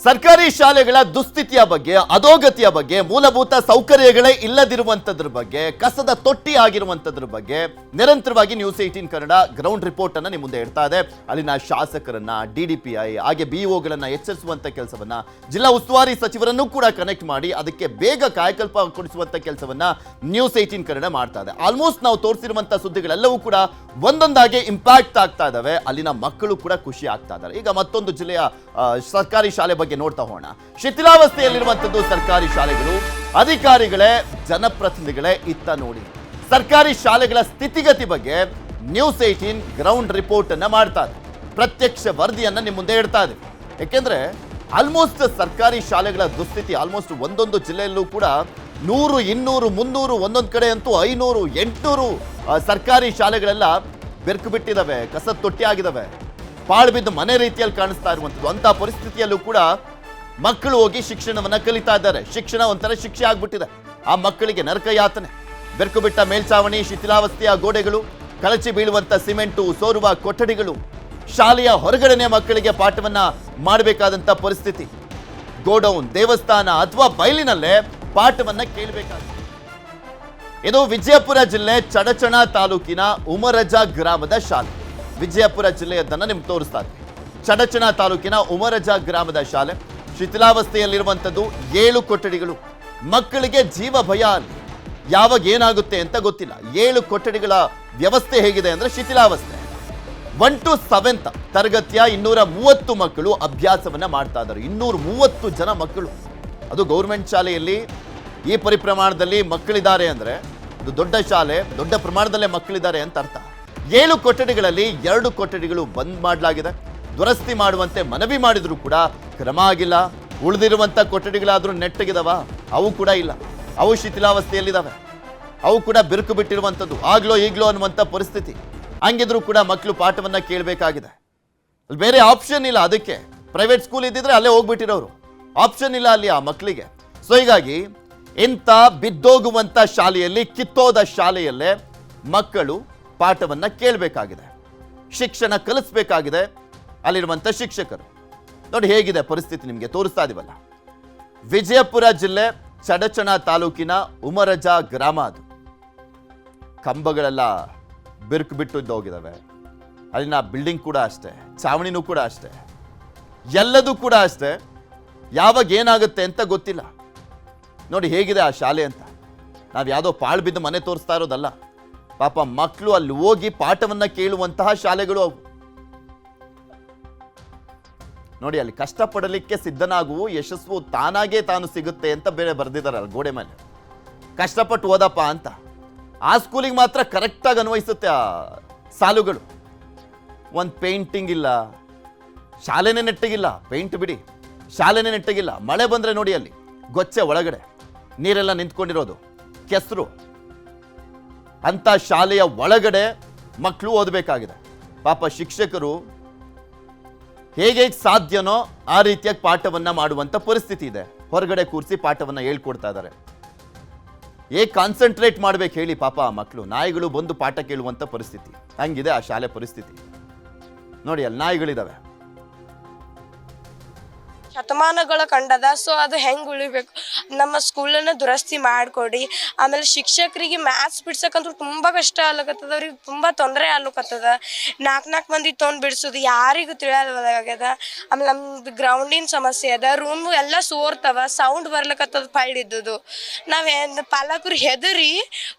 ಸರ್ಕಾರಿ ಶಾಲೆಗಳ ದುಸ್ಥಿತಿಯ ಬಗ್ಗೆ, ಅಧೋಗತಿಯ ಬಗ್ಗೆ, ಮೂಲಭೂತ ಸೌಕರ್ಯಗಳೇ ಇಲ್ಲದಿರುವಂತದ್ರ ಬಗ್ಗೆ, ಕಸದ ತೊಟ್ಟಿ ಆಗಿರುವಂತದ್ರ ಬಗ್ಗೆ ನಿರಂತರವಾಗಿ ನ್ಯೂಸ್ 18 ಕನ್ನಡ ಗ್ರೌಂಡ್ ರಿಪೋರ್ಟ್ ಅನ್ನ ನಿಮ್ಮ ಮುಂದೆ ಇಡ್ತಾ ಇದೆ. ಅಲ್ಲಿನ ಶಾಸಕರನ್ನ, ಡಿಡಿಪಿಐ ಹಾಗೆ ಬಿಇಒಗಳನ್ನ ಎಚ್ಚರಿಸುವಂತ ಕೆಲಸವನ್ನ, ಜಿಲ್ಲಾ ಉಸ್ತುವಾರಿ ಸಚಿವರನ್ನು ಕೂಡ ಕನೆಕ್ಟ್ ಮಾಡಿ ಅದಕ್ಕೆ ಬೇಗ ಕಾಯಕಲ್ಪ ಕೊಡಿಸುವಂತ ಕೆಲಸವನ್ನ ನ್ಯೂಸ್ 18 ಕನ್ನಡ ಮಾಡ್ತಾ ಇದೆ. ಆಲ್ಮೋಸ್ಟ್ ನಾವು ತೋರಿಸಿರುವಂತ ಸುದ್ದಿಗಳೆಲ್ಲವೂ ಕೂಡ ಒಂದೊಂದಾಗಿ ಇಂಪ್ಯಾಕ್ಟ್ ಆಗ್ತಾ ಇದಾವೆ. ಅಲ್ಲಿನ ಮಕ್ಕಳು ಕೂಡ ಖುಷಿ ಆಗ್ತಾ ಇದ್ದಾರೆ. ಈಗ ಮತ್ತೊಂದು ಜಿಲ್ಲೆಯ ಸರ್ಕಾರಿ ಶಾಲೆ ಬಗ್ಗೆ ನೋಡ್ತಾ ಹೋಗೋಣ. ಶಿಥಿಲಾವಸ್ಥೆಯಲ್ಲಿರುವಂತದ್ದು ಸರ್ಕಾರಿ ಶಾಲೆಗಳು. ಅಧಿಕಾರಿಗಳೇ, ಜನಪ್ರತಿನಿಧಿಗಳೇ ಇತ್ತ ನೋಡಿ. ಸರ್ಕಾರಿ ಶಾಲೆಗಳ ಸ್ಥಿತಿಗತಿ ಬಗ್ಗೆ ನ್ಯೂಸ್ 18 ಗ್ರೌಂಡ್ ರಿಪೋರ್ಟ್ ಅನ್ನ ಮಾಡ್ತಾ ಇದೆ. ಪ್ರತ್ಯಕ್ಷ ವರದಿಯನ್ನ ನಿಮ್ಮ ಮುಂದೆ ಇಡ್ತಾ ಇದೆ. ಯಾಕೆಂದ್ರೆ ಆಲ್ಮೋಸ್ಟ್ ಸರ್ಕಾರಿ ಶಾಲೆಗಳ ದುಸ್ಥಿತಿ ಆಲ್ಮೋಸ್ಟ್ ಒಂದೊಂದು ಜಿಲ್ಲೆಯಲ್ಲೂ ಕೂಡ 100, 200, 300, ಒಂದೊಂದು ಕಡೆ ಅಂತೂ 500, 800 ಸರ್ಕಾರಿ ಶಾಲೆಗಳೆಲ್ಲ ಬೆರ್ಕು ಬಿಟ್ಟಿದ್ದಾವೆ, ಕಸದ ತೊಟ್ಟಿ ಆಗಿದ್ದಾವೆ, ಪಾಳು ಬಿದ್ದು ಮನೆ ರೀತಿಯಲ್ಲಿ ಕಾಣಿಸ್ತಾ ಇರುವಂಥದ್ದು. ಅಂತ ಪರಿಸ್ಥಿತಿಯಲ್ಲೂ ಕೂಡ ಮಕ್ಕಳು ಹೋಗಿ ಶಿಕ್ಷಣವನ್ನ ಕಲಿತಾ ಇದ್ದಾರೆ. ಶಿಕ್ಷಣ ಒಂಥರ ಶಿಕ್ಷೆ ಆಗ್ಬಿಟ್ಟಿದೆ. ಆ ಮಕ್ಕಳಿಗೆ ನರಕ ಯಾತನೆ. ಬೆರ್ಕು ಬಿಟ್ಟ ಮೇಲ್ಛಾವಣಿ, ಶಿಥಿಲಾವಸ್ಥೆಯ ಗೋಡೆಗಳು, ಕಳಚಿ ಬೀಳುವಂತ ಸಿಮೆಂಟು, ಸೋರುವ ಕೊಠಡಿಗಳು, ಶಾಲೆಯ ಹೊರಗಡೆನೆ ಮಕ್ಕಳಿಗೆ ಪಾಠವನ್ನ ಮಾಡಬೇಕಾದಂತ ಪರಿಸ್ಥಿತಿ. ಗೋಡೌನ್, ದೇವಸ್ಥಾನ ಅಥವಾ ಬಯಲಿನಲ್ಲೇ ಪಾಠವನ್ನ ಕೇಳಬೇಕಾಗುತ್ತೆ. ಇದು ವಿಜಯಪುರ ಜಿಲ್ಲೆ ಚಡಚಣ ತಾಲೂಕಿನ ಉಮರಜ ಗ್ರಾಮದ ಶಾಲೆ. ವಿಜಯಪುರ ಜಿಲ್ಲೆಯದನ್ನ ನಿಮ್ಗೆ ತೋರಿಸ್ತಾ ಇದ್ದೀವಿ. ಚಡಚಣ ತಾಲೂಕಿನ ಉಮರಜ ಗ್ರಾಮದ ಶಾಲೆ ಶಿಥಿಲಾವಸ್ಥೆಯಲ್ಲಿರುವಂಥದ್ದು. 7 ಕೊಠಡಿಗಳು. ಮಕ್ಕಳಿಗೆ ಜೀವ ಭಯ. ಅಲ್ಲಿ ಯಾವಾಗ ಏನಾಗುತ್ತೆ ಅಂತ ಗೊತ್ತಿಲ್ಲ. 7 ಕೊಠಡಿಗಳ ವ್ಯವಸ್ಥೆ ಹೇಗಿದೆ ಅಂದ್ರೆ ಶಿಥಿಲಾವಸ್ಥೆ. 1 to 7th ತರಗತಿಯ 230 ಮಕ್ಕಳು ಅಭ್ಯಾಸವನ್ನ ಮಾಡ್ತಾ ಇದ್ದಾರೆ. 230 ಜನ ಮಕ್ಕಳು. ಅದು ಗೌರ್ಮೆಂಟ್ ಶಾಲೆಯಲ್ಲಿ ಈ ಪರಿಪ್ರಮಾಣದಲ್ಲಿ ಮಕ್ಕಳಿದ್ದಾರೆ ಅಂದ್ರೆ ಅದು ದೊಡ್ಡ ಶಾಲೆ, ದೊಡ್ಡ ಪ್ರಮಾಣದಲ್ಲೇ ಮಕ್ಕಳಿದ್ದಾರೆ ಅಂತ ಅರ್ಥ. 7 ಕೊಠಡಿಗಳಲ್ಲಿ 2 ಕೊಠಡಿಗಳು ಬಂದ್ ಮಾಡಲಾಗಿದೆ. ದುರಸ್ತಿ ಮಾಡುವಂತೆ ಮನವಿ ಮಾಡಿದ್ರು ಕೂಡ ಕ್ರಮ ಆಗಿಲ್ಲ. ಉಳಿದಿರುವಂತ ಕೊಠಡಿಗಳಾದ್ರೂ ನೆಟ್ಟಗಿದಾವ? ಅವು ಕೂಡ ಇಲ್ಲ. ಅವು ಶಿಥಿಲಾವಸ್ಥೆಯಲ್ಲಿದ್ದಾವೆ. ಅವು ಕೂಡ ಬಿರುಕು ಬಿಟ್ಟಿರುವಂಥದ್ದು. ಆಗ್ಲೋ ಈಗ್ಲೋ ಅನ್ನುವಂಥ ಪರಿಸ್ಥಿತಿ. ಹಂಗಿದ್ರು ಕೂಡ ಮಕ್ಕಳು ಪಾಠವನ್ನ ಕೇಳಬೇಕಾಗಿದೆ. ಅಲ್ಲಿ ಬೇರೆ ಆಪ್ಷನ್ ಇಲ್ಲ. ಅದಕ್ಕೆ ಪ್ರೈವೇಟ್ ಸ್ಕೂಲ್ ಇದ್ದಿದ್ರೆ ಅಲ್ಲೇ ಹೋಗ್ಬಿಟ್ಟಿರೋರು. ಆಪ್ಷನ್ ಇಲ್ಲ ಅಲ್ಲಿ ಆ ಮಕ್ಕಳಿಗೆ. ಸೊ ಹೀಗಾಗಿ ಇಂಥ ಬಿದ್ದೋಗುವಂತ ಶಾಲೆಯಲ್ಲಿ, ಕಿತ್ತೋದ ಶಾಲೆಯಲ್ಲೇ ಮಕ್ಕಳು ಪಾಠವನ್ನ ಕೇಳಬೇಕಾಗಿದೆ. ಶಿಕ್ಷಣ ಕಲಿಸ್ಬೇಕಾಗಿದೆ ಅಲ್ಲಿರುವಂತ ಶಿಕ್ಷಕರು. ನೋಡಿ ಹೇಗಿದೆ ಪರಿಸ್ಥಿತಿ, ನಿಮಗೆ ತೋರಿಸ್ತಾ ಇದೀವಲ್ಲ. ವಿಜಯಪುರ ಜಿಲ್ಲೆ ಚಡಚಣ ತಾಲೂಕಿನ ಉಮರಜ ಗ್ರಾಮ. ಅದು ಕಂಬಗಳೆಲ್ಲ ಬಿರುಕು ಬಿಟ್ಟು ಹೋಗಿದಾವೆ. ಅಲ್ಲಿನ ಬಿಲ್ಡಿಂಗ್ ಕೂಡ ಅಷ್ಟೇ, ಚಾವಣಿನೂ ಕೂಡ ಅಷ್ಟೇ, ಎಲ್ಲದೂ ಕೂಡ ಅಷ್ಟೇ. ಯಾವಾಗ ಏನಾಗುತ್ತೆ ಅಂತ ಗೊತ್ತಿಲ್ಲ. ನೋಡಿ ಹೇಗಿದೆ ಆ ಶಾಲೆ ಅಂತ. ನಾವು ಯಾವುದೋ ಪಾಳು ಬಿದ್ದು ಮನೆ ತೋರಿಸ್ತಾ ಇರೋದಲ್ಲ. ಪಾಪ ಮಕ್ಕಳು ಅಲ್ಲಿ ಹೋಗಿ ಪಾಠವನ್ನ ಕೇಳುವಂತಹ ಶಾಲೆಗಳು ಅವು. ನೋಡಿ ಅಲ್ಲಿ ಕಷ್ಟಪಡಲಿಕ್ಕೆ ಸಿದ್ಧನಾಗುವ ಯಶಸ್ಸು ತಾನಾಗೇ ತಾನು ಸಿಗುತ್ತೆ ಅಂತ ಬೇರೆ ಬರೆದಿದ್ದಾರೆ ಗೋಡೆ ಮೇಲೆ. ಕಷ್ಟಪಟ್ಟು ಓದಪ್ಪ ಅಂತ. ಆ ಸ್ಕೂಲಿಗೆ ಮಾತ್ರ ಕರೆಕ್ಟಾಗಿ ಅನ್ವಯಿಸುತ್ತೆ ಆ ಸಾಲುಗಳು. ಒಂದು ಪೇಂಟಿಂಗ್ ಇಲ್ಲ, ಶಾಲೆನೇ ನೆಟ್ಟಗಿಲ್ಲ. ಪೇಂಟ್ ಬಿಡಿ, ಶಾಲೆನೇ ನೆಟ್ಟಗಿಲ್ಲ. ಮಳೆ ಬಂದರೆ ನೋಡಿ ಅಲ್ಲಿ ಗೊಚ್ಚೆ ಒಳಗಡೆ ನೀರೆಲ್ಲ ನಿಂತ್ಕೊಂಡಿರೋದು, ಕೆಸರು. ಅಂತ ಶಾಲೆಯ ಒಳಗಡೆ ಮಕ್ಕಳು ಓದಬೇಕಾಗಿದೆ. ಪಾಪ ಶಿಕ್ಷಕರು ಹೇಗೆ ಸಾಧ್ಯನೋ ಆ ರೀತಿಯಾಗಿ ಪಾಠವನ್ನ ಮಾಡುವಂತ ಪರಿಸ್ಥಿತಿ ಇದೆ. ಹೊರಗಡೆ ಕೂರಿಸಿ ಪಾಠವನ್ನ ಹೇಳ್ಕೊಡ್ತಾ ಇದ್ದಾರೆ. ಹೇಗೆ ಕಾನ್ಸಂಟ್ರೇಟ್ ಮಾಡ್ಬೇಕು ಹೇಳಿ ಪಾಪ ಆ ಮಕ್ಕಳು. ನಾಯಿಗಳು ಬಂದು ಪಾಠ ಕೇಳುವಂತ ಪರಿಸ್ಥಿತಿ. ಹಂಗಿದೆ ಆ ಶಾಲೆ ಪರಿಸ್ಥಿತಿ. ನೋಡಿ ಅಲ್ಲಿ ನಾಯಿಗಳಿದಾವೆ. ಶತಮಾನಗಳ ಕಂಡದ. ಸೊ ಅದು ಹೆಂಗೆ ಉಳಿಬೇಕು? ನಮ್ಮ ಸ್ಕೂಲನ್ನು ದುರಸ್ತಿ ಮಾಡಿಕೊಡಿ. ಆಮೇಲೆ ಶಿಕ್ಷಕರಿಗೆ ಮ್ಯಾಥ್ಸ್ ಬಿಡ್ಸಕ್ಕಂತೂ ತುಂಬ ಕಷ್ಟ ಆಗ್ಲಕತ್ತದ. ಅವ್ರಿಗೆ ತುಂಬ ತೊಂದರೆ ಆಗ್ಲಕತ್ತದ. 4 ಮಂದಿ ತೊಗೊಂಡು ಬಿಡಿಸೋದು ಯಾರಿಗೂ ತಿಳಿಯೋದಾಗ್ಯದ. ಆಮೇಲೆ ನಮ್ದು ಗ್ರೌಂಡಿನ ಸಮಸ್ಯೆ ಅದ. ರೂಮ್ ಎಲ್ಲ ಸೋರ್ತವ, ಸೌಂಡ್ ಬರ್ಲಕತ್ತದ ಪಳ್ಳಿದ್ದು. ನಾವು ಪಾಲಕರು ಹೆದರಿ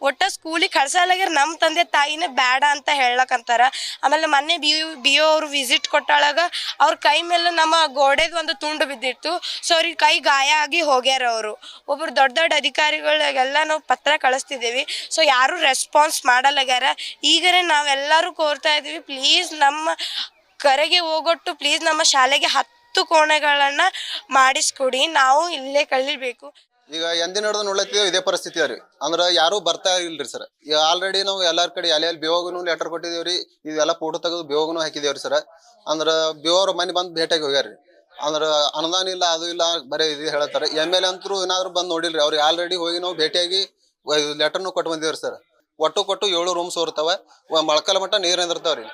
ಒಟ್ಟ ಸ್ಕೂಲಿಗೆ ಕಳ್ಸಲಾಗ್ಯಾರ. ನಮ್ಮ ತಂದೆ ತಾಯಿನೇ ಬೇಡ ಅಂತ ಹೇಳಕಂತಾರ. ಆಮೇಲೆ ಮೊನ್ನೆ ಬಿ ಒ ಅವರು ವಿಸಿಟ್ ಕೊಟ್ಟಾಳಾಗ ಅವ್ರ ಕೈ ಮೇಲೆ ನಮ್ಮ ಗೋಡೆದು ಒಂದು ತುಂಡು ಬಿದ್ದಿತ್ತು. ಸೊ ಅವ್ರಿಗೆ ಕೈ ಗಾಯ ಆಗಿ ಹೋಗ್ಯಾರ. ಅವರು ಒಬ್ರು ದೊಡ್ಡ ದೊಡ್ಡ ಅಧಿಕಾರಿಗಳಿಗೆಲ್ಲ ನಾವು ಪತ್ರ ಕಳಿಸ್ತಿದ್ದೀವಿ. ಸೊ ಯಾರು ರೆಸ್ಪಾನ್ಸ್ ಮಾಡಲಾಗ್ಯಾರ. ಈಗನೇ ನಾವೆಲ್ಲರೂ ಕೋರ್ತಾ ಇದ್ದೀವಿ, ಪ್ಲೀಸ್ ನಮ್ಮ ಕರೆಗೆ ಹೋಗೊಟ್ಟು ಪ್ಲೀಸ್ ನಮ್ಮ ಶಾಲೆಗೆ 10 ಕೋಣೆಗಳನ್ನ ಮಾಡಿಸ್ಕೊಡಿ. ನಾವು ಇಲ್ಲೇ ಕಲಿಬೇಕು. ಈಗ ಎಂದಿನ ಹಿಡಿದು ನೋಡ್ಲತ್ತೀವಿ ಇದೇ ಪರಿಸ್ಥಿತಿ ರೀ. ಅಂದ್ರೆ ಯಾರು ಬರ್ತಾ ಇಲ್ರಿ ಸರ್. ಈಗ ಆಲ್ರೆಡಿ ನಾವು ಎಲ್ಲಾರ ಕಡೆ ಅಲ್ಲಿ ಬಿಒಗೂ ಲೆಟರ್ ಕೊಟ್ಟಿದೇವ್ರಿ. ಇವೆಲ್ಲ ಫೋಟೋ ತೆಗೆದು ಬಿಒಗೂ ಹಾಕಿದೇವ್ರಿ ಸರ್. ಅಂದ್ರೆ ಬಿಒರು ಮನೆ ಬಂದು ಭೇಟಿಯಾಗಿ ಹೋಗ್ಯಾರ್ರಿ. ಅಂದ್ರೆ ಅನುದಾನ ಇಲ್ಲ, ಅದು ಇಲ್ಲ, ಬರೀ ಇದು ಹೇಳ್ತಾರೆ. MLA ಅಂತೂ ಏನಾದ್ರು ಬಂದು ನೋಡಿಲ್ರಿ. ಅವ್ರಿಗೆ ಆಲ್ರೆಡಿ ಹೋಗಿ ನಾವು ಭೇಟಿಯಾಗಿ ಲೆಟರ್ನು ಕೊಟ್ಟು ಬಂದಿವ್ರಿ ಸರ್. ಒಟ್ಟು 7 ರೂಮ್ಸ್ ಇರ್ತಾವೆ. ಮೊಳಕಾಲ ಮಟ್ಟ ನೀರು ಅಂದಿರ್ತಾವ್ರಿ.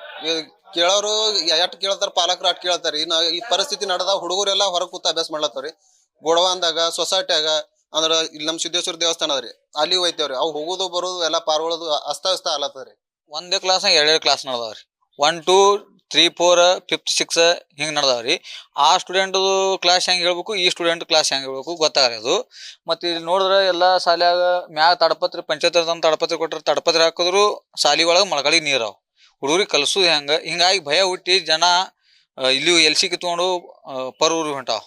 ಕೇಳೋರು ಎಟ್ ಕೇಳ್ತಾರ ಪಾಲಕರು ಅಟ್ ಕೇಳ್ತಾರ. ಇನ್ನ ಈ ಪರಿಸ್ಥಿತಿ ನಡೆದ ಹುಡುಗರೆಲ್ಲ ಹೊರಗೆ ಕೂತ ಅಭ್ಯಾಸ ಮಾಡ್ಲತ್ತವ್ರಿ. ಗೋಡವಾನ್ದಾಗ ಸೊಸೈಟಿಯಾಗ ಅಂದ್ರ ಇಲ್ಲಿ ನಮ್ ಸಿದ್ದೇಶ್ವರ ದೇವಸ್ಥಾನ ಅದ್ರಿ, ಅಲ್ಲಿ ಹೋಯ್ತೇವ್ರಿ. ಅವ್ ಹೋಗೋದು ಬರೋದು ಎಲ್ಲಾ ಪಾರ್ಗೊಳದು ಅಸ್ತವ್ಯಸ್ತ ಆಲತ್ತವ್ರಿ. ಒಂದೇ ಕ್ಲಾಸ್ನಾಗ ಎರಡೆರಡು ಕ್ಲಾಸ್ ನಡೆದಾವ್ರಿ. 1, 2, 3, 4, 5th, 6 ಹಿಂಗೆ ನಡೆದಾವ್ರಿ. ಆ ಸ್ಟೂಡೆಂಟ್ ಕ್ಲಾಸ್ ಹೆಂಗೆ ಹೇಳ್ಬೇಕು, ಈ ಸ್ಟೂಡೆಂಟ್ ಕ್ಲಾಸ್ ಹೆಂಗೆ ಹೇಳ್ಬೇಕು ಗೊತ್ತಾಗ್ರಿ ಅದು. ಮತ್ತು ಇಲ್ಲಿ ನೋಡಿದ್ರೆ ಎಲ್ಲ ಶಾಲ್ಯಾಗ ಮ್ಯಾಗ ತಡಪತ್ರಿ ಪಂಚಾಯತ್ ತಡಪತ್ರಿ ಕೊಟ್ಟರೆ ತಡಪತ್ರಿ ಹಾಕಿದ್ರು ಶಾಲಿ ಒಳಗೆ ಮಳಗಳಿ ನೀರು ಹುಡುಗರಿಗೆ ಕಲ್ಸೋದು ಹೆಂಗೆ. ಹಿಂಗಾಗಿ ಭಯ ಹುಟ್ಟಿ ಜನ ಇಲ್ಲಿ ಎಲ್ಸಿ ಕಿತ್ಕೊಂಡು ಊರಿಗೆ ಹೊಂಟಾವ.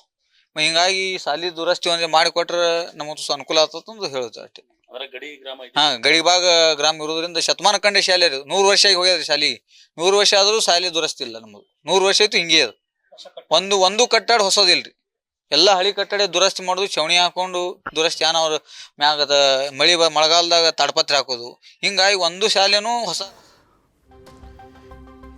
ಹಿಂಗಾಗಿ ಶಾಲಿ ದುರಸ್ತಿ ಒಂದೇ ಮಾಡಿಕೊಟ್ರೆ ನಮಗೂ ಅನುಕೂಲ ಆಗ್ತದಂತ ಹೇಳುತ್ತೆ ಅಷ್ಟೇ. ಗಡಿಭಾಗ ಗ್ರಾಮ ಇರೋದ್ರಿಂದ ಶತಮಾನ ಕಂಡ ಶಾಲೆ ಅದು. 100 ವರ್ಷ ಆಗಿ ಹೋಗ್ಯದ್ರಿ ಶಾಲಿ. 100 ವರ್ಷ ಆದ್ರೂ ಶಾಲೆ ದುರಸ್ತಿ ಇಲ್ಲ ನಮ್ಮದು. 100 ವರ್ಷ ಆಯ್ತು ಹಿಂಗೆ ಅದು. ಒಂದು ಕಟ್ಟಡ ಹೊಸದಿಲ್ರಿ, ಎಲ್ಲ ಹಳಿ ಕಟ್ಟಡ ದುರಸ್ತಿ ಮಾಡೋದು, ಚವಣಿ ಹಾಕೊಂಡು ದುರಸ್ತಿ ಅವ್ರ ಮ್ಯಾಗದ ಮಳೆಗಾಲದಾಗ ತಡಪತ್ರಿ ಹಾಕೋದು. ಹಿಂಗಾಗಿ ಒಂದು ಶಾಲೆನೂ ಹೊಸ.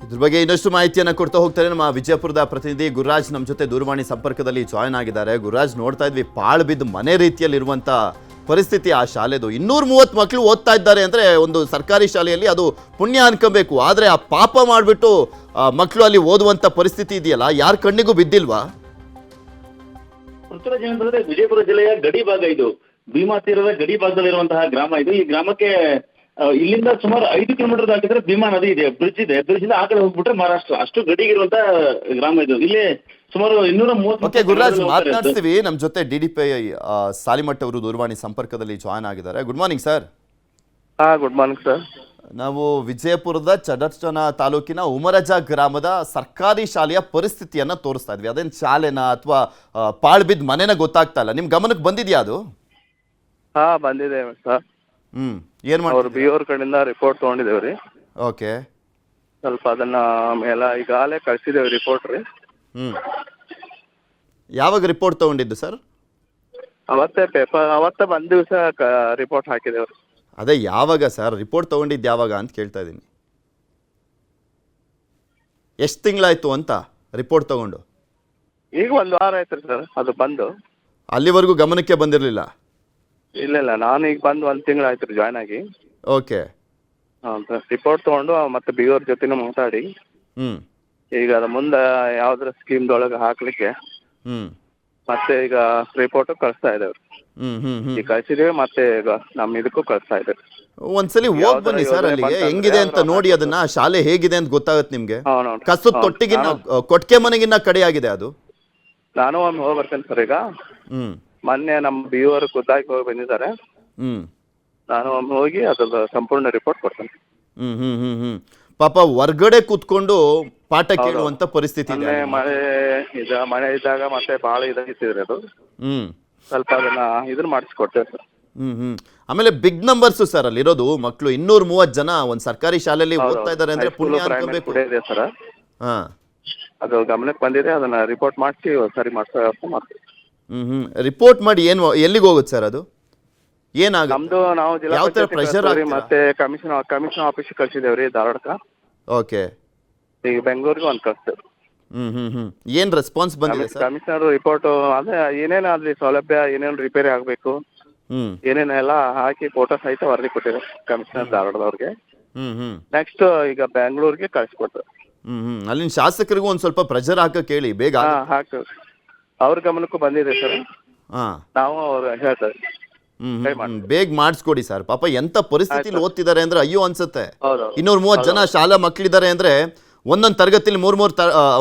ಇದ್ರ ಬಗ್ಗೆ ಇನ್ನಷ್ಟು ಮಾಹಿತಿಯನ್ನು ಕೊಡ್ತಾ ಹೋಗ್ತಾರೆ ನಮ್ಮ ವಿಜಯಪುರದ ಪ್ರತಿನಿಧಿ ಗುರುರಾಜ್ ನಮ್ಮ ಜೊತೆ ದೂರವಾಣಿ ಸಂಪರ್ಕದಲ್ಲಿ ಜಾಯ್ನ್ ಆಗಿದ್ದಾರೆ. ಗುರುರಾಜ್, ನೋಡ್ತಾ ಇದ್ವಿ ಪಾಳು ಬಿದ್ದು ಮನೆ ರೀತಿಯಲ್ಲಿರುವಂಥ ಪರಿಸ್ಥಿತಿ ಆ ಶಾಲೆದು. 230 ಮಕ್ಕಳು ಓದ್ತಾ ಇದ್ದಾರೆ ಅಂದರೆ ಒಂದು ಸರ್ಕಾರಿ ಶಾಲೆಯಲ್ಲಿ ಅದು ಪುಣ್ಯ ಅನ್ಕೋಬೇಕು. ಆದರೆ ಆ ಪಾಪ ಮಾಡಿಬಿಟ್ಟು ಮಕ್ಕಳು ಅಲ್ಲಿ ಓದುವಂಥ ಪರಿಸ್ಥಿತಿ ಇದೆಯಲ್ಲ, ಯಾರ ಕಣ್ಣಿಗೂ ಬಿದ್ದಿಲ್ವಾ? ಪೃಥ್ವಿರಾಜ್ ಏನಂತಂದ್ರೆ ವಿಜಯಪುರ ಜಿಲ್ಲೆಯ ಗಡಿ ಭಾಗ ಇದು. ಭೀಮಾ ತೀರದ ಗಡಿ ಭಾಗದಲ್ಲಿರುವಂತಹ ಗ್ರಾಮ ಇದು. ಈ ಗ್ರಾಮಕ್ಕೆ ಇಲ್ಲಿಂದ ಸುಮಾರು 5 ಕಿಲೋಮೀಟರ್ ದಾಟಿದ್ರೆ ಭೀಮಾ ನದಿ ಇದೆ, ಬ್ರಿಡ್ಜ್ ಇದೆ. ಬ್ರಿಡ್ಜ್ ಇಂದ ಆ ಕಡೆ ಹೋಗ್ಬಿಟ್ರೆ ಮಹಾರಾಷ್ಟ್ರ. ಅಷ್ಟು ಗಡಿಗಿರುವಂತ ಗ್ರಾಮ ಇದು. ಇಲ್ಲಿ ಸುಮಾರು 230. ಗುರುರಾಜ್, ಮಾತನಾಡ್ತೀವಿ. ನಮ್ಮ ಜೊತೆ DDPI ಸಾಲಿಮಠ್ ಅವರು ದೂರವಾಣಿ ಸಂಪರ್ಕದಲ್ಲಿ ಜಾಯ್ನ್ ಆಗಿದ್ದಾರೆ. Good morning sir. Good morning sir. ನಾವು ವಿಜಯಪುರದ ಚಡಚಣ ತಾಲೂಕಿನ ಉಮರಜ ಗ್ರಾಮದ ಸರ್ಕಾರಿ ಶಾಲೆಯ ಪರಿಸ್ಥಿತಿಯನ್ನ ತೋರಿಸ್ತಾ ಇದ್ವಿ. ಅದೇನು ಶಾಲೆನ ಅಥವಾ ಪಾಳ್ಬಿದ್ದ ಮನೆನ ಗೊತ್ತಾಗ್ತಾ ಇಲ್ಲ. ನಿಮ್ ಗಮನಕ್ಕೆ ಬಂದಿದ್ಯಾ ಅದು? ಬಂದಿದೆ ಸರ್. ಏನ್ ಅವ್ರ BOR ಕಡೆಯಿಂದ ರಿಪೋರ್ಟ್ ತಗೊಂಡಿದ್ದೇವ್ರಿ. ಓಕೆ, ಸ್ವಲ್ಪ ಅದನ್ನ ಎಲ್ಲ ಈಗಾಗಲೇ ಕಳ್ಸಿದೇವ್ರಿ ರಿಪೋರ್ಟ್ ರೀ. ಯಾವಾಗ ರಿಪೋರ್ಟ್ ತಗೊಂಡಿದ್ದು ಸರ್? ಅವತ್ತೇ ಬಂದ ದಿವಸ ರಿಪೋರ್ಟ್ ಹಾಕಿದೇವ್ರಿ. ಅದೇ ಯಾವಾಗ ಸರ್ ರಿಪೋರ್ಟ್ ತಗೊಂಡಿದ್ದು, ಯಾವಾಗ ಅಂತ ಕೇಳ್ತಾ ಇದ್ದೀನಿ. ಎಷ್ಟು ತಿಂಗಳಾಯ್ತು ಅಂತ ರಿಪೋರ್ಟ್ ತಗೊಂಡು? ಈಗ 1 ವಾರ ಆಯ್ತ್ರಿ ಸರ್ ಅದು ಬಂದು. ಅಲ್ಲಿವರೆಗೂ ಗಮನಕ್ಕೆ ಬಂದಿರಲಿಲ್ಲ? ಇಲ್ಲ, ನಾನು ಈಗ ಬಂದು 1 ತಿಂಗಳು ಆಯ್ತು ಜಾಯ್ನ್ ಆಗಿ. ಓಕೆ. ರಿಪೋರ್ಟ್ ತಗೊಂಡು ಮತ್ತೆ BOR ಜೊತೆನೂ ಮಾತಾಡಿ ಈಗ ಅದ ಮುಂದೆ ಯಾವ್ದಾರ ಸ್ಕೀಮ್ದೊಳಗೆ ಹಾಕ್ಲಿಕ್ಕೆ ಮತ್ತೆ ಈಗ ರಿಪೋರ್ಟ್ ಕಳಿಸ್ತಾ ಇದ್ದೇವ್ರಿ. ಈಗ ಕಳ್ಸಿದೇವೆ, ಮತ್ತೆ ಈಗ ನಮ್ಮ ಇದಕ್ಕೂ ಕಳಿಸ್ತಾ ಇದ್ದೇವೆ. ಒಂದ್ಸಲಿ ಹೋಗ್ ಬನ್ನಿ ಸರ್, ಅಲ್ಲಿಗೆ ಹೆಂಗಿದೆ ಅಂತ ನೋಡಿ. ಅದನ್ನ ಶಾಲೆ ಹೇಗಿದೆ ಅಂತ ಗೊತ್ತಾಗತ್ತೆ ನಿಮ್ಗೆ. ಕಸದ ತೊಟ್ಟಿಗಿನ್ನ ಕೊಟ್ಟಿಗೆ ಮನೆಗಿನ್ನ ಕಡೆಯಾಗಿದೆ ಅದು. ನಾನು ಒಮ್ಮೆ ಹೋಗಿ ಬರ್ತೇನೆ ಸರ್. ಈಗ ಮೊನ್ನೆ ನಮ್ಮ BOR ಖುದ್ದಾಗಿ ಹೋಗಿ ಬಂದಿದ್ದಾರೆ. ನಾನು ಒಮ್ಮೆ ಹೋಗಿ ಅದ್ರ ಸಂಪೂರ್ಣ ರಿಪೋರ್ಟ್ ಕೊಡ್ತೇನೆ. ಪಾಪ ಹೊರ್ಗಡೆ ಕೂತ್ಕೊಂಡು ಪಾಠ ಕೇಳುವಂತ ಪರಿಸ್ಥಿತಿ ಇದೆ. ಮಳೆ ಇದ್ದಾಗ ಮತ್ತೆ ಬಹಳ ಇದಾಗಿತ್ತಿದ್ರಿ ಅದು. ಸ್ವಲ್ಪ ಅದನ್ನ ಇದನ್ನ ಮಾಡಿಸ್ಕೊಡ್ತೇವೆ ಸರ್. ಆಮೇಲೆ ಬಿಗ್ ನಂಬರ್ಸ್ ಸರ್ ಅಲ್ಲಿರೋದು ಮಕ್ಕಳು. 230 ಜನ ಒಂದ್ ಸರ್ಕಾರಿ ಶಾಲೆಯಲ್ಲಿ ಓದ್ತಾ ಇದಾರೆ ಅಂದ್ರೆ ಪುಣ್ಯ ಅನ್ಕೋಬೇಕು ಸರ್. ಅದು ಗಮನಕ್ಕೆ ಬಂದಿದೆ, ಅದನ್ನ ರಿಪೋರ್ಟ್ ಮಾಡಿಸಿ ಸರಿ ಮಾಡ್ಸೋ ಮಾಡ್ತೀವಿ. ರಿಪೋರ್ಟ್ ಮಾಡಿ ಎಲ್ಲಿಗೆ ಹೋಗುತ್ತೆ ಸರ್ ಅದು? ಏನಾಗುತ್ತೆ? ನಮ್ದು ನಾವು ಜಿಲ್ಲಾ ಪ್ರೆಷರ್ ಮತ್ತೆ ಕಮಿಷನ್ ಆಫೀಸ್ ಕಳ್ಸಿದೇವ್ರಿ ಧಾರವಾಡಕ್ಕ. ಓಕೆ. ಈಗ ಬೆಂಗಳೂರಿಗೆ ಒಂದು ಕಳಿಸ್ತೇವೆ. ಏನ್ ರೆಸ್ಪಾನ್ಸ್ ಬಂದಿದೆ ಸರ್? ಕಮಿಷನರ್ ರಿಪೋರ್ಟ್ ಅದೇ ಏನೇನು ಅಲ್ಲಿ ಸೌಲಭ್ಯ ಏನೇನು ರಿಪೇರಿ ಆಗ್ಬೇಕು ಏನೇನೆಲ್ಲ ಹಾಕಿ ಫೋಟೋ ಸಹಿತ ವರದಿ ಕೊಟ್ಟಿದೆ ಕಮಿಷನರ್ ಧಾರವಾಡದವ್ರಿಗೆ. ನೆಕ್ಸ್ಟ್ ಈಗ ಬೆಂಗಳೂರಿಗೆ ಕಳ್ಸಿಕೊಡ್ತೇವೆ. ಅಲ್ಲಿನ ಶಾಸಕರಿಗೂ ಒಂದ್ ಸ್ವಲ್ಪ ಪ್ರೆಷರ್ ಹಾಕಕ್ ಹೇಳಿ ಬೇಗ. ಹಾಕ್ತೇವೆ, ಅವ್ರ ಗಮನಕ್ಕೂ ಬಂದಿದೆ ಸರ್. ನಾವು ಅವ್ರು ಹೇಳ್ತೇವೆ ಬೇಗ ಮಾಡಿಸ್ಕೊಡಿ ಸರ್. ಪಾಪ ಎಂತ ಪರಿಸ್ಥಿತಿಲಿ ಓದ್ತಿದ್ದಾರೆ ಅಂದ್ರೆ ಅಯ್ಯೋ ಅನ್ಸುತ್ತೆ. 230 ಜನ ಶಾಲಾ ಮಕ್ಕಳಿದ್ದಾರೆ ಅಂದ್ರೆ ಒಂದೊಂದು ತರಗತಿಲಿ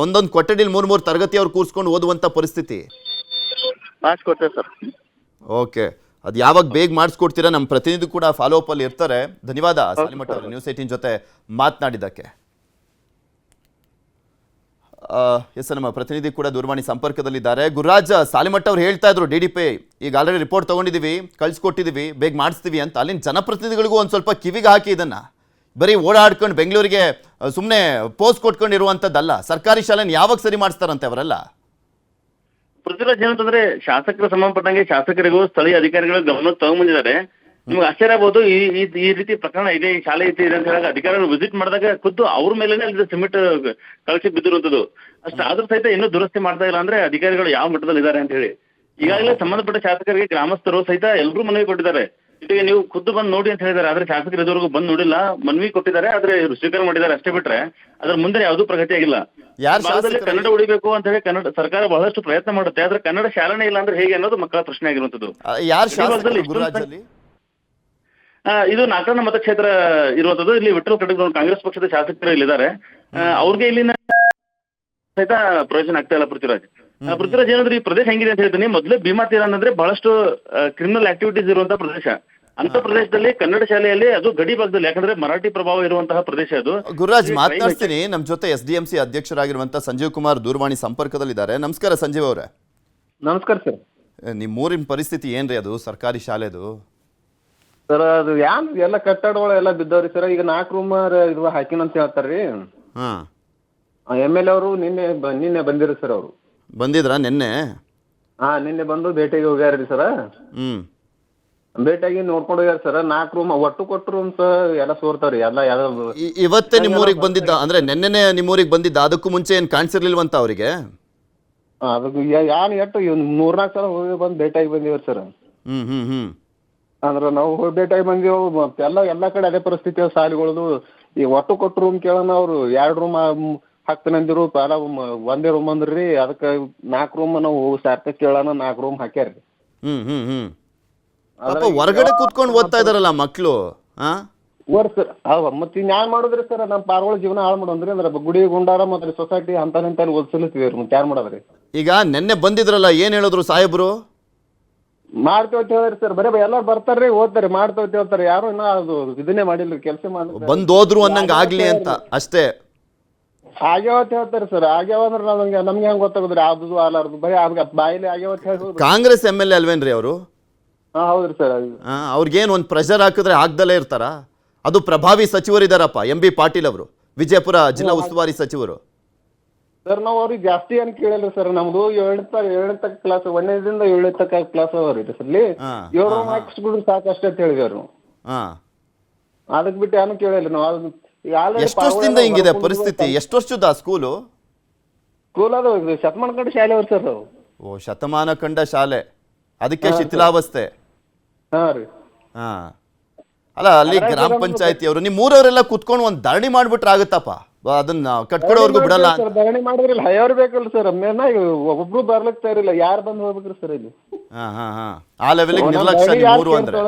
ಒಂದೊಂದು ಕೊಠಡಿಲಿ 3 ತರಗತಿ ಅವ್ರು ಕೂರ್ಸ್ಕೊಂಡು ಓದುವಂತ ಪರಿಸ್ಥಿತಿ. ಮಾಡಿಸ್ಕೊಡ್ತೇವೆ ಸರ್. ಓಕೆ, ಅದು ಯಾವಾಗ ಬೇಗ ಮಾಡಿಸ್ಕೊಡ್ತೀರಾ? ನಮ್ಮ ಪ್ರತಿನಿಧಿ ಕೂಡ ಫಾಲೋ ಅಪ್ ಅಲ್ಲಿ ಇರ್ತಾರೆ. ಧನ್ಯವಾದ ಸಾಲಿಮಠ್ ಅವರು ನ್ಯೂಸ್ 18 ಜೊತೆ ಮಾತನಾಡಿದ್ದಕ್ಕೆ. ಎಸ್, ನಮ್ಮ ಪ್ರತಿನಿಧಿ ಕೂಡ ದೂರವಾಣಿ ಸಂಪರ್ಕದಲ್ಲಿದ್ದಾರೆ. ಗುರುರಾಜ್, ಸಾಲಿಮಠ್ ಅವ್ರು ಹೇಳ್ತಾ ಇದ್ರು DDPI ಈಗ ಆಲ್ರೆಡಿ ರಿಪೋರ್ಟ್ ತಗೊಂಡಿದ್ದೀವಿ, ಕಳ್ಸಿಕೊಟ್ಟಿದ್ದೀವಿ, ಬೇಗ ಮಾಡಿಸ್ತೀವಿ ಅಂತ. ಅಲ್ಲಿನ ಜನಪ್ರತಿನಿಧಿಗಳಿಗೂ ಒಂದು ಸ್ವಲ್ಪ ಕಿವಿಗೆ ಹಾಕಿ ಇದನ್ನ. ಬರೀ ಓಡಾಡ್ಕೊಂಡು ಬೆಂಗಳೂರಿಗೆ ಸುಮ್ಮನೆ ಪೋಸ್ಟ್ ಕೊಟ್ಕೊಂಡು ಇರುವಂಥದ್ದಲ್ಲ. ಸರ್ಕಾರಿ ಶಾಲೆನ ಯಾವಾಗ ಸರಿ ಮಾಡಿಸ್ತಾರಂತೆ ಅವರೆಲ್ಲ? ಪೃಥ್ವಿರಾಜ್ ಏನಂತಂದ್ರೆ ಶಾಸಕರು ಸಂಬಂಧಪಟ್ಟಂಗೆ ಶಾಸಕರಿಗೂ ಸ್ಥಳೀಯ ಅಧಿಕಾರಿಗಳು ಗಮನ ತಗೊಂಡ್ಬಂದಿದ್ದಾರೆ. ನಿಮ್ಗೆ ಆಶ್ಚರ್ಯ ಆಗ್ಬೋದು, ಈ ರೀತಿ ಪ್ರಕರಣ ಇದೆ, ಈ ಶಾಲೆ ಇದೆ ಅಂತ ಹೇಳಾಗ ಅಧಿಕಾರಿಗಳು ವಿಸಿಟ್ ಮಾಡಿದಾಗ ಖುದ್ದು ಅವ್ರ ಮೇಲೆನೆ ಅಲ್ಲಿ ಸಿಮೆಂಟ್ ಕಳಚಿ ಬಿದ್ದಿರುವಂತದ್ದು. ಅಷ್ಟು ಆದ್ರೂ ಸಹಿತ ಇನ್ನೂ ದುರಸ್ತಿ ಮಾಡ್ತಾ ಇಲ್ಲ ಅಂದ್ರೆ ಅಧಿಕಾರಿಗಳು ಯಾವ ಮಟ್ಟದಲ್ಲಿ ಇದ್ದಾರೆ ಅಂತ ಹೇಳಿ ಈಗಾಗಲೇ ಸಂಬಂಧಪಟ್ಟ ಶಾಸಕರಿಗೆ ಗ್ರಾಮಸ್ಥರು ಸಹಿತ ಎಲ್ಲರೂ ಮನವಿ ಕೊಟ್ಟಿದ್ದಾರೆ. ಜೊತೆಗೆ ನೀವು ಖುದ್ದು ಬಂದು ನೋಡಿ ಅಂತ ಹೇಳಿದ್ದಾರೆ, ಆದ್ರೆ ಶಾಸಕರು ಇದುವರೆಗೂ ಬಂದು ನೋಡಿಲ್ಲ, ಮನವಿ ಕೊಟ್ಟಿದ್ದಾರೆ, ಆದ್ರೆ ಇವ್ರು ಸ್ವೀಕಾರ ಮಾಡಿದ್ದಾರೆ ಅಷ್ಟೇ ಬಿಟ್ರೆ ಅದ್ರ ಮುಂದೆ ಯಾವುದೂ ಪ್ರಗತಿ ಆಗಿಲ್ಲ. ಯಾರು ಭಾರತದಲ್ಲಿ ಕನ್ನಡ ಉಳಿಬೇಕು ಅಂತ ಹೇಳಿ ಕನ್ನಡ ಸರ್ಕಾರ ಬಹಳಷ್ಟು ಪ್ರಯತ್ನ ಮಾಡುತ್ತೆ, ಆದ್ರೆ ಕನ್ನಡ ಶಾಲೆನೇ ಇಲ್ಲ ಅಂದ್ರೆ ಹೇಗೆ ಅನ್ನೋದು ಮಕ್ಕಳ ಪ್ರಶ್ನೆ ಆಗಿರುವಂತದ್ದು. ಯಾರು ಶಾಸಕರು ಗುರುರಾಜಲ್ಲಿ? ಇದು ನಾಲ್ಕನೇ ಮತಕ್ಷೇತ್ರ ಇರುವಂತದ್ದು. ಇಲ್ಲಿ ವಿಠ್ಠಲ್ ಖಡ್ಗೆ ಕಾಂಗ್ರೆಸ್ ಪಕ್ಷದ ಶಾಸಕರು ಇಲ್ಲಿದ್ದಾರೆ. ಅವ್ರಿಗೆ ಇಲ್ಲಿನ ಸಹಿತ ಪ್ರಯೋಜನ ಆಗ್ತಾ ಇಲ್ಲ. ಪೃಥ್ವಿರಾಜ್ ಏನಾದ್ರೆ ಈ ಪ್ರದೇಶ ಹೆಂಗಿದೆ ಅಂತ ಹೇಳ್ತೀನಿ. ಮೊದಲೇ ಭೀಮಾ ತೀರ ಅಂದ್ರೆ ಬಹಳಷ್ಟು ಕ್ರಿಮಿನಲ್ ಆಕ್ಟಿವಿಟೀಸ್ ಇರುವಂತಹ ಪ್ರದೇಶ. ಅಂತ ಪ್ರದೇಶದಲ್ಲಿ ಕನ್ನಡ ಶಾಲೆಯಲ್ಲಿ, ಅದು ಗಡಿ ಭಾಗದಲ್ಲಿ, ಯಾಕಂದ್ರೆ ಮರಾಠಿ ಪ್ರಭಾವ ಇರುವಂತಹ ಪ್ರದೇಶ ಅದು. ಗುರುರಾಜ್ ಮಾತನಾಡ್ತೀನಿ. ನಮ್ಮ ಜೊತೆ SDMC ಅಧ್ಯಕ್ಷರಾಗಿರುವಂತಹ ಸಂಜೀವ್ ಕುಮಾರ್ ದೂರವಾಣಿ ಸಂಪರ್ಕದಲ್ಲಿದ್ದಾರೆ. ನಮಸ್ಕಾರ ಸಂಜೀವ್ ಅವರೇ. ನಮಸ್ಕಾರ ಸರ್. ನಿಮ್ಮ ಊರಿನ ಪರಿಸ್ಥಿತಿ ಏನ್ರಿ ಅದು ಸರ್ಕಾರಿ ಶಾಲೆದು? ಸರ್ ಅದು ಯಾನ್ ಎಲ್ಲ ಕಟ್ಟಡಗಳು ಎಲ್ಲ ಬಿದ್ದವ್ರಿ ಸರ್. ಈಗ 4 ರೂಮ್ ಇದು ಹಾಕಿನ ಅಂತ ಹೇಳ್ತಾರ್ರಿ. ಹಾಂ, MLA ಅವರು ನಿನ್ನೆ ಬಂದಿರಿ ಸರ್. ಅವರು ಬಂದಿದ್ರಾ ನಿನ್ನೆ? ನಿನ್ನೆ ಬಂದು ಭೇಟಿಗೆ ಹೋಗ್ಯಾರ್ರಿ ಸರ್. ಭೇಟಿಯಾಗಿ ನೋಡ್ಕೊಂಡು ಹೋಗ್ಯಾರ ಸರ್. 4 ರೂಮ್ ಒಟ್ಟು ಕೊಟ್ಟು ರೂಮ್ಸ್ ಎಲ್ಲ ಸೋರ್ತಾವ್ರಿ ಎಲ್ಲ. ಇವತ್ತೇ ನಿಮ್ಮೂರಿಗೆ ಬಂದಿದ್ದ ಅಂದ್ರೆ ನೆನ್ನೆನೆ ನಿಮ್ಮೂರಿಗೆ ಬಂದಿದ್ದ? ಅದಕ್ಕೂ ಮುಂಚೆ ಏನು ಕಾಣಿಸಿರ್ಲಿಲ್ವಂತ ಅವರಿಗೆ? ಅದಕ್ಕೆ ಯಾನ್ ಎಷ್ಟು 3-4 ಸಲ ಹೋಗಿ ಬಂದು ಭೇಟಿಯಾಗಿ ಬಂದಿವ್ರಿ ಸರ್. ಅಂದ್ರೆ ನಾವು ಹೋಗಿ ಭೇಟಿಯಾಗಿ ಬಂದಿವು. ಎಲ್ಲ ಕಡೆ ಅದೇ ಪರಿಸ್ಥಿತಿ ಶಾಲೆಗಳದು. ಈ ಒಟ್ಟು ಕೊಟ್ಟು ರೂಮ್ ಕೇಳೋಣ, ಅವರು 2 ರೂಮ್ ಹಾಕ್ತಾನೆ ಅಂದಿರು. ಪಾಲ ಒಂದೇ ರೂಮ್ ಅಂದ್ರಿ. ಅದಕ್ಕೆ 4 ರೂಮ್ ನಾವು ಸಾರ್ಥ ಕೇಳೋಣ 4 ರೂಮ್ ಹಾಕ್ಯಾರ್ರಿ. ಹೊರಗಡೆ ಕೂತ್ಕೊಂಡು ಓದ್ತಾ ಇದಾರಲ್ಲ ಮಕ್ಕಳು. ಸರ್ ಮತ್ತೆ ಇನ್ಯಾನ್ ಮಾಡುದ್ರಿ ಸರ್? ನಮ್ಮ ಪಾರ್ಗಳ ಜೀವನ ಹಾಳು ಮಾಡೋದ್ರಿ. ಅಂದ್ರೆ ಗುಡಿ ಗುಂಡಾರ ಮತ್ತೆ ಸೊಸೈಟಿ ಅಂತ ಓದಿಸಲಿತ್ತೀವ್ರಿ. ಮತ್ತೆ ಯಾರು ಮಾಡೋದ್ರಿ? ಈಗ ನೆನ್ನೆ ಬಂದಿದ್ರಲ್ಲ, ಏನ್ ಹೇಳಿದ್ರು ಸಾಹೇಬ್ರು? ಮಾಡ್ತೇವೆ ಅಂತ ಹೇಳಿದ್ರಿ ಸರ್. ಬರೀ ಎಲ್ಲಾರು ಬರ್ತಾರ್ರಿ, ಓದ್ತಾರೆ, ಮಾಡ್ತೇವೆ ಅಂತ ಹೇಳ್ತಾರೆ. ಯಾರು ಇನ್ನ ಅದು ಇದನ್ನೇ ಮಾಡಿಲ್ರಿ, ಕೆಲಸ ಮಾಡಿ ಬಂದೋದ್ರು ಅನ್ನಂಗ ಆಗ್ಲಿ ಅಂತ ಅಷ್ಟೇ. ಆಗ್ಯಾವ ಅಂತ ಹೇಳ್ತಾರೆ ಸರ್. ಆಗ್ಯಾವ ಅಂದ್ರೆ ನಮ್ಗೆ ಹೆಂಗ್ ಗೊತ್ತಾಗುದ್ರಿ? ಯಾವ್ದು ಆಲಾರ್ದು ಬರೀ ಬಾಯಿಲಿ ಆಗ್ಯಾವ ಅಂತ ಹೇಳಿ. ಕಾಂಗ್ರೆಸ್ MLA ಅಲ್ವೇನ್ರಿ ಅವರು? ಹೌದ್ರಿ ಸರ್. ಅವ್ರಿಗೇನ್ ಒಂದ್ ಪ್ರೆಷರ್ ಹಾಕಿದ್ರೆ ಆಗ್ದಲೇ ಇರ್ತಾರ? ಅದು ಪ್ರಭಾವಿ ಸಚಿವರಿದಾರಪ್ಪ, MB ಪಾಟೀಲ್ ಅವರು, ವಿಜಯಪುರ ಜಿಲ್ಲಾ ಉಸ್ತುವಾರಿ ಸಚಿವರು. ಸರ್ ನಾವು ಅವ್ರಿಗೆ ಜಾಸ್ತಿ ಏನ್ ಕೇಳಿಲ್ಲ ಸರ್. ನಮ್ದು 7ನೇ ತಕ್ಕ ಕ್ಲಾಸ್, 1ನೇದಿಂದ 7ನೇ ತಕ್ಕ ಕ್ಲಾಸ್ ಅವ್ರಿ ಸರ್. ಇಲ್ಲಿ 7 ರೂಮ್ ಹಾಕಿಸ್ಬಿಡ್ರಿ ಸಾಕಷ್ಟೇ ಅಂತ ಹೇಳಿದ್ರು. ಅದಕ್ ಬಿಟ್ಟು ಏನು ಕೇಳಿಲ್ಲ ನಾವು. ಎಷ್ಟು ವರ್ಷದಿಂದ ಹಿಂಗಿದೆ ಪರಿಸ್ಥಿತಿ? ಎಷ್ಟು ವರ್ಷದ ಸ್ಕೂಲು? ಸ್ಕೂಲ್ ಅದು ಶತಮಾನ ಕಂಡ ಶಾಲೆ ಅವ್ರಿ ಸರ್. ಓ, ಶತಮಾನ ಕಂಡ ಶಾಲೆ, ಅದಕ್ಕೆ ಶಿಥಿಲಾವಸ್ಥೆ. ಅಲ್ಲ, ಅಲ್ಲಿ ಗ್ರಾಮ ಪಂಚಾಯತಿ ಅವರು, ನಿಮ್ಮ ಊರವರೆಲ್ಲ ಕುತ್ಕೊಂಡು ಒಂದ್ ಧರಣಿ ಮಾಡ್ಬಿಟ್ರೆ ಆಗುತ್ತಪ್ಪ, ಅದನ್ನ ಕಟ್ಕೊಡೋರ್ಗು ಬಿಡಲ್ಲ. ಧರಣಿ ಮಾಡಿದ್ರಿಲ್ಲ, ಹೈಯವ್ರು ಬೇಕಲ್ಲ ಸರ್. ಒಬ್ರು ಬರ್ಲಿಕ್ ತಯಾರಿಲ್ಲ. ಯಾರು ಬಂದು ಹೋಗ್ಬೇಕ್ರಿ ಸರ್ ಇಲ್ಲಿ? ಆ ಲೆವೆಲ್ಗೆ ನಿರ್ಲಕ್ಷ್ಯ ನಿಮ್ಮೂರು ಅಂದ್ರೆ.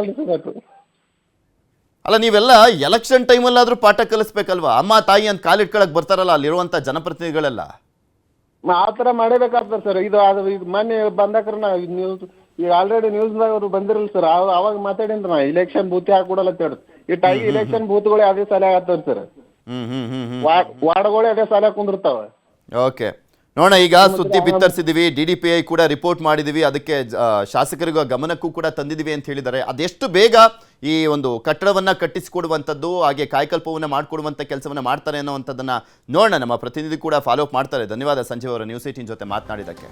ಅಲ್ಲ, ನೀವೆಲ್ಲ ಎಲೆಕ್ಷನ್ ಟೈಮಲ್ಲಾದ್ರೂ ಪಾಠ ಕಲಿಸ್ಬೇಕಲ್ವಾ? ಅಮ್ಮ ತಾಯಿ ಅಂತ ಕಾಲಿಟ್ಕೊಳಕ್ ಬರ್ತಾರಲ್ಲ ಅಲ್ಲಿರುವಂತ ಜನಪ್ರತಿನಿಧಿಗಳೆಲ್ಲ. ಆ ತರ ಮಾಡಬೇಕಾಗ್ತದೆ ಸರ್. ಇದು ಮೊನ್ನೆ ಬಂದಾಕ್ರ ನ್ಯೂಸ್, ಈಗ ಆಲ್ರೆಡಿ ನ್ಯೂಸ್ದಾಗ ಅವರು ಬಂದಿರಲ್ಲ ಸರ್. ಅವಾಗ ಮಾತಾಡಿನ್ರಿ ನಾ, ಇಲೆಕ್ಷನ್ ಬೂತ್ ಹಾಕೊಡಲ್ಲ ಅಂತ ಹೇಳಿ. ಈ ಟೈಮ್ ಇಲೆಕ್ಷನ್ ಬೂತ್ಗಳೇ ಅದೇ ಸಾಲ ಆಗತ್ತವ್ರಿ ಸರ್. ವಾರ್ಡ್ಗಳೇ ಅದೇ ಸಾಲ ಕುಂದಿರ್ತಾವ. ಓಕೆ, ನೋಡೋಣ. ಈಗ ಸುದ್ದಿ ಬಿತ್ತರಿಸಿದೀವಿ, DDPI ಕೂಡ ರಿಪೋರ್ಟ್ ಮಾಡಿದೀವಿ, ಅದಕ್ಕೆ ಶಾಸಕರಿಗೂ ಗಮನಕ್ಕೂ ಕೂಡ ತಂದಿದ್ದೀವಿ ಅಂತ ಹೇಳಿದ್ದಾರೆ. ಅದೆಷ್ಟು ಬೇಗ ಈ ಒಂದು ಕಟ್ಟಡವನ್ನ ಕಟ್ಟಿಸಿಕೊಡುವಂಥದ್ದು, ಹಾಗೆ ಕಾಯಕಲ್ಪವನ್ನ ಮಾಡಿಕೊಡುವಂಥ ಕೆಲಸವನ್ನ ಮಾಡ್ತಾರೆ ಅನ್ನೋವಂಥದ್ದನ್ನ ನೋಡೋಣ. ನಮ್ಮ ಪ್ರತಿನಿಧಿ ಕೂಡ ಫಾಲೋ ಅಪ್ ಮಾಡ್ತಾರೆ. ಧನ್ಯವಾದ ಸಂಜೀವ್ ಅವರ ನ್ಯೂಸ್ 18 ಜೊತೆ ಮಾತನಾಡಿದ್ದಕ್ಕೆ.